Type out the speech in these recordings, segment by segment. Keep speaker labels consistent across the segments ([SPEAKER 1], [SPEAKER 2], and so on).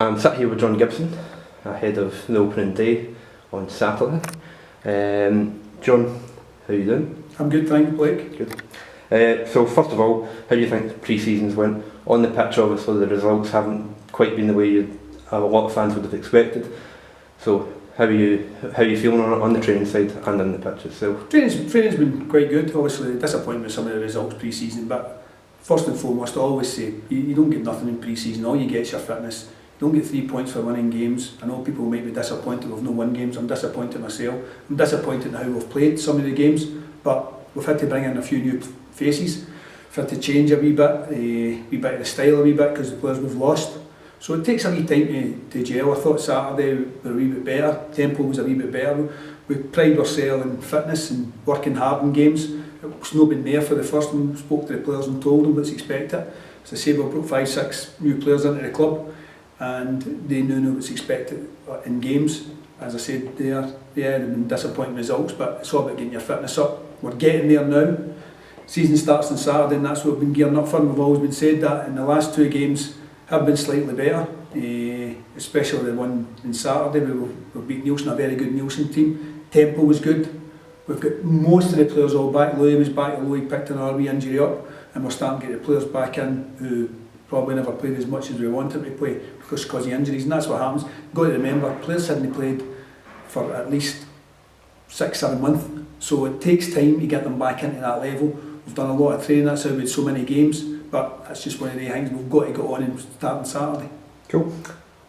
[SPEAKER 1] I'm sat here with John Gibson, ahead of the opening day on Saturday. John, how are you doing?
[SPEAKER 2] I'm good, thank you, Blake.
[SPEAKER 1] Good. So first of all, how do you think pre-seasons went? On the pitch, obviously the results haven't quite been the way a lot of fans would have expected. So how are you feeling on the training side and on the pitch itself?
[SPEAKER 2] Training's been quite good. Obviously disappointed with some of the results pre-season, but first and foremost I always say you don't get nothing in pre-season. All you get is your fitness. You don't get 3 points for winning games. I know people might be disappointed we've no won games. I'm disappointed myself. I'm disappointed in how we've played some of the games, but we've had to bring in a few new faces. We've had to change a wee bit of the style a wee bit because the players we've lost. So it takes a wee time to gel. I thought Saturday we were a wee bit better. Tempo was a wee bit better. We pride ourselves in fitness and working hard in games. It's not been there for the first one. Spoke to the players and told them what's expected. As I say, we've brought 5-6 new players into the club, and they know what's expected in games. As I said there, they've been disappointing results, but it's all about getting your fitness up. We're getting there now. Season starts on Saturday, and that's what we've been gearing up for. And we've always been said that, and the last 2 games have been slightly better, especially the one on Saturday. We beat Nielsen, a very good Nielsen team. Tempo was good. We've got most of the players all back. Louis was back, although he picked an RB injury up, and we're starting to get the players back in who probably never played as much as we wanted to play because of injuries, and that's what happens. You've got to remember, players hadn't played for at least 6-7 months, so it takes time to get them back into that level. We've done a lot of training, that's how we had so many games, but that's just one of the things we've got to get on and start on Saturday.
[SPEAKER 1] Cool.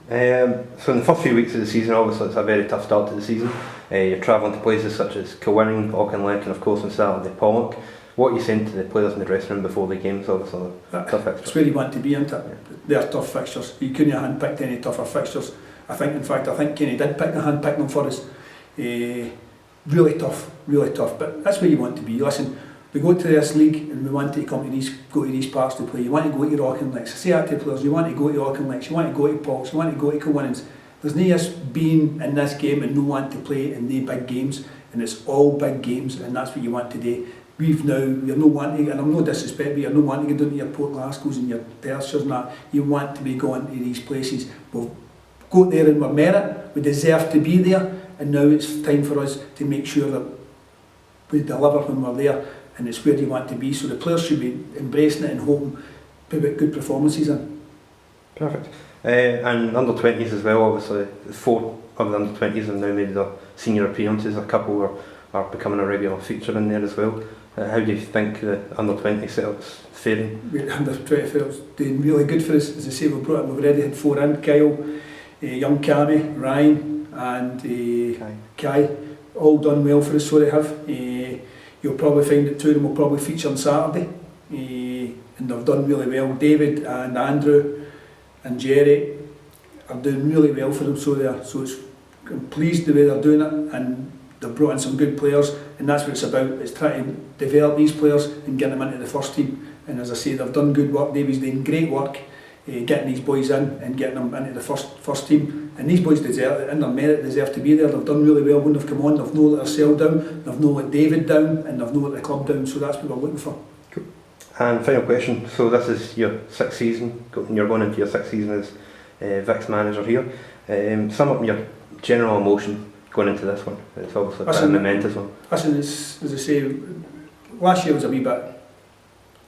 [SPEAKER 1] So in the first few weeks of the season, obviously it's a very tough start to the season. You're travelling to places such as Kilwinning, Auchinleck, and of course on Saturday Pollok. What are you saying to the players in the dressing room before the games? Obviously, tough fixtures.
[SPEAKER 2] It's where you want to be, isn't it? Yeah. They're tough fixtures. You couldn't have handpicked any tougher fixtures. I think Kenny did handpick them for us. Really tough, but that's where you want to be. Listen, we go to this league and we want to go to these parts to play. You want to go to your Auchinlecks. I say that to players, you want to go to Auchinlecks, you want to go to Polloks, you want to go to Kilwinnings. There's no use being in this game and no want to play in the big games, and it's all big games, and that's what you want to do. You're no wanting, and I'm no disrespect, but you're no wanting to go down to your Port Glasgows and your Perthshires and that. You want to be going to these places. We've got there and we're merit, we deserve to be there, and now it's time for us to make sure that we deliver when we're there, and it's where you want to be. So the players should be embracing it and hoping to put good performances in.
[SPEAKER 1] Perfect. And under 20s as well, obviously 4 of the under 20s have now made their senior appearances. A couple are becoming a regular feature in there as well. How do you think the under 20 setup's faring?
[SPEAKER 2] The under 20 setup's doing really good for us. As I say, we've already had 4 in. Kyle, young Cammy, Ryan and Kai, all done well for us, so they have. You'll probably find that 2 of them will probably feature on Saturday, and they've done really well. David and Andrew and Jerry are doing really well for them, I'm pleased the way they're doing it, and they've brought in some good players, and that's what it's about. It's trying to develop these players and get them into the first team. And as I say, they've done good work. David's doing great work getting these boys in and getting them into the first team. And these boys deserve, in their merit, deserve to be there. They've done really well when they've come on. They've not let themselves down, they've not let David down, and they've not let the club down. So that's what we're looking for.
[SPEAKER 1] Cool. And final question. So this is your 6th season. You're going into your 6th season as Vic's manager here. Sum up your general emotion going into this one. It's obviously a momentous one.
[SPEAKER 2] Listen, as I say, last year was a wee bit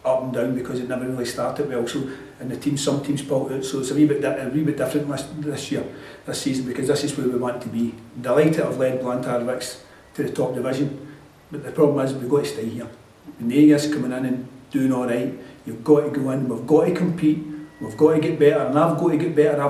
[SPEAKER 2] up and down because it never really started well. So, and some teams pulled out. So it's a wee bit different this season, because this is where we want to be. Delighted to have led Blantyre Vics to the top division, but the problem is we've got to stay here. And the AS coming in and doing all right. You've got to go in. We've got to compete. We've got to get better, and I've got to get better.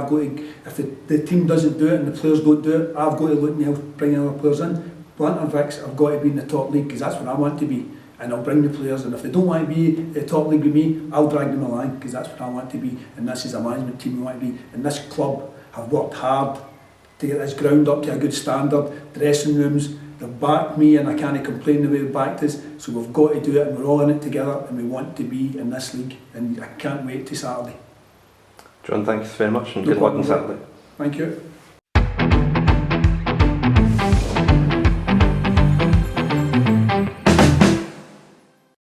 [SPEAKER 2] If the team doesn't do it and the players don't do it, I've got to look and help bring other players in. Blantyre Vics have got to be in the top league, because that's what I want to be, and I'll bring the players. And if they don't want to be in the top league with me, I'll drag them along, because that's what I want to be. And this is a management team we want to be. And this club have worked hard to get this ground up to a good standard. Dressing rooms, they've backed me, and I can't complain the way they've backed us. So we've got to do it, and we're all in it together, and we want to be in this league. And I can't wait to Saturday.
[SPEAKER 1] John, thanks very much, and good luck on Saturday.
[SPEAKER 2] Thank you.